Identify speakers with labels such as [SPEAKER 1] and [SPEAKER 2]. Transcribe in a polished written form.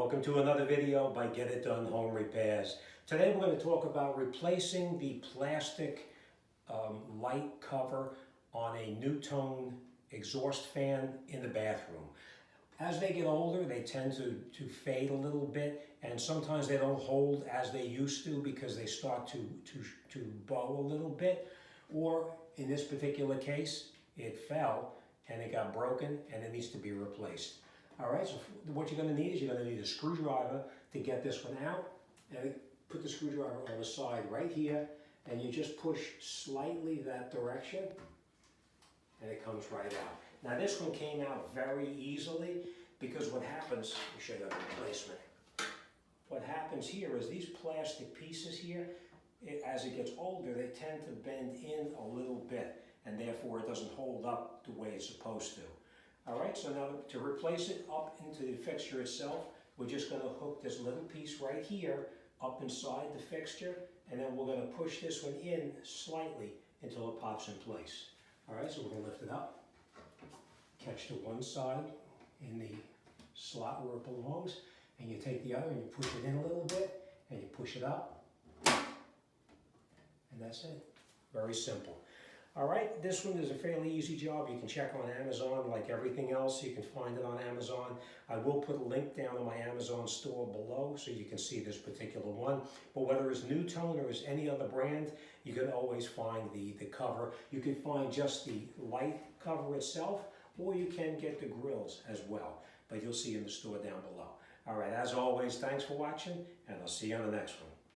[SPEAKER 1] Welcome to another video by Get It Done Home Repairs. Today we're going to talk about replacing the plastic light cover on a NuTone exhaust fan in the bathroom. As they get older, they tend to fade a little bit, and sometimes they don't hold as they used to because they start to bow a little bit, or in this particular case, it fell and it got broken and it needs to be replaced. All right, so what you're going to need is you're going to need a screwdriver to get this one out, and put the screwdriver on the side right here, and you just push slightly that direction, and it comes right out. Now this one came out very easily because what happens, let me show you the replacement. What happens here is these plastic pieces here, as it gets older, they tend to bend in a little bit, and therefore it doesn't hold up the way it's supposed to. All right, so now to replace it up into the fixture itself, we're just going to hook this little piece right here up inside the fixture, and then we're going to push this one in slightly until it pops in place. All right, so we're going to lift it up, catch the one side in the slot where it belongs, and you take the other and you push it in a little bit, and you push it up, and that's it. Very simple. All right, this one is a fairly easy job. You can check on Amazon like everything else. You can find it on Amazon. I will put a link down in my Amazon store below so you can see this particular one. But whether it's NuTone or it's any other brand, you can always find the cover. You can find just the light cover itself, or you can get the grills as well. But you'll see in the store down below. All right, as always, thanks for watching, and I'll see you on the next one.